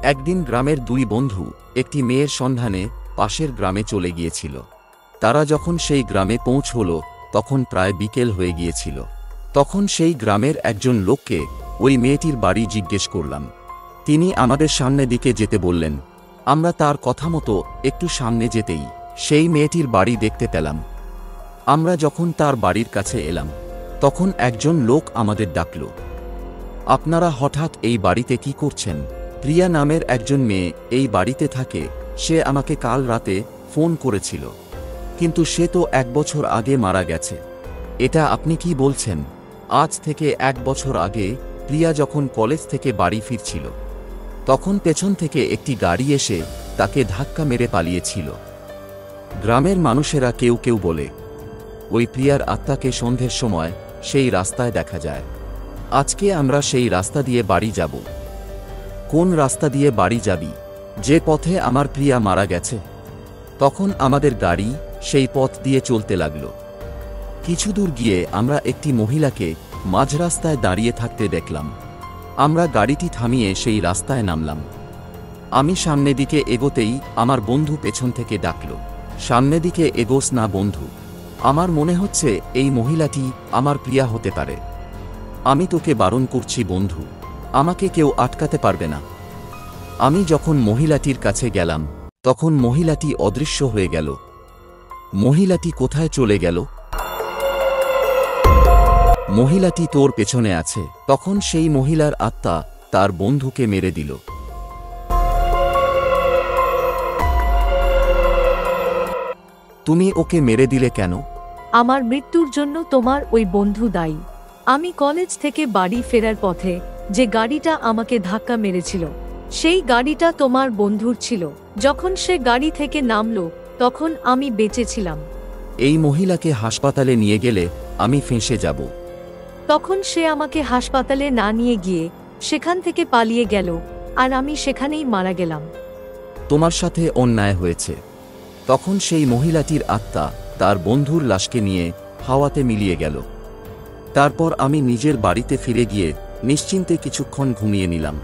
একদিন গ্রামের দুই বন্ধু একটি মেয়ের সন্ধানে পাশের গ্রামে চলে গিয়েছিল। তারা যখন সেই গ্রামে পৌঁছল তখন প্রায় বিকেল হয়ে গিয়েছিল। তখন সেই গ্রামের একজন লোককে ওই মেয়েটির বাড়ি জিজ্ঞেস করলাম। তিনি আমাদের সামনে দিকে যেতে বললেন। আমরা তার কথা মতো একটু সামনে যেতেই সেই মেয়েটির বাড়ি দেখতে পেলাম। আমরা যখন তার বাড়ির কাছে এলাম তখন একজন লোক আমাদের ডাকল। আপনারা হঠাৎ এই বাড়িতে কি করছেন? প্রিয়া নামের একজন মেয়ে এই বাড়িতে থাকে। সে আমাকে কাল রাতে ফোন করেছিল, কিন্তু সে তো 1 বছর আগে মারা গেছে। এটা আপনি কি বলছেন? আজ থেকে 1 বছর আগে প্রিয়া যখন কলেজ থেকে বাড়ি ফিরছিল তখন পেছন থেকে একটি গাড়ি এসে তাকে ধাক্কা মেরে পালিয়েছিল। গ্রামের মানুষেরা কেউ কেউ বলে ওই প্রিয়ার আত্মাকে সন্ধ্যের সময় সেই রাস্তায় দেখা যায়। আজকে আমরা সেই রাস্তা দিয়ে বাড়ি যাব। কোন রাস্তা দিয়ে বাড়ি যাবি? যে পথে আমার প্রিয়া মারা গেছে। তখন আমাদের গাড়ি সেই পথ দিয়ে চলতে লাগল। কিছু দূর গিয়ে আমরা একটি মহিলাকে মাঝ রাস্তায় দাঁড়িয়ে থাকতে দেখলাম। আমরা গাড়িটি থামিয়ে সেই রাস্তায় নামলাম। আমি সামনে দিকে এগোতেই আমার বন্ধু পেছন থেকে ডাকল, সামনে দিকে এগোস না বন্ধু। আমার মনে হচ্ছে এই মহিলাটি আমার প্রিয়া হতে পারে। আমি তোকে বারণ করছি বন্ধু, আমাকে কেউ আটকাতে পারবে না। আমি যখন মহিলাটির কাছে গেলাম তখন মহিলাটি অদৃশ্য হয়ে গেল। মহিলাটি কোথায় চলে গেল? মহিলাটি তোর পেছনে আছে। তখন সেই মহিলার আত্মা তার বন্ধুকে মেরে দিল। তুমি ওকে মেরে দিলে কেন? আমার মৃত্যুর জন্য তোমার ওই বন্ধু দায়ী। আমি কলেজ থেকে বাড়ি ফেরার পথে যে গাড়িটা আমাকে ধাক্কা মেরেছিল সেই গাড়িটা তোমার বন্ধুর ছিল। যখন সে গাড়ি থেকে নামলো তখন আমি বেঁচে ছিলাম। এই মহিলাকে হাসপাতালে নিয়ে গেলে আমি ফেঁসে যাব। তখন সে আমাকে হাসপাতালে না নিয়ে গিয়ে সেখান থেকে পালিয়ে গেল, আর আমি সেখানেই মারা গেলাম। তোমার সাথে অন্যায় হয়েছে। তখন সেই মহিলাটির আত্মা তার বন্ধুর লাশকে নিয়ে হাওয়াতে মিলিয়ে গেল। তারপর আমি নিজের বাড়িতে ফিরে গিয়ে নিশ্চিন্তে কিছুক্ষণ ঘুমিয়ে নিলাম।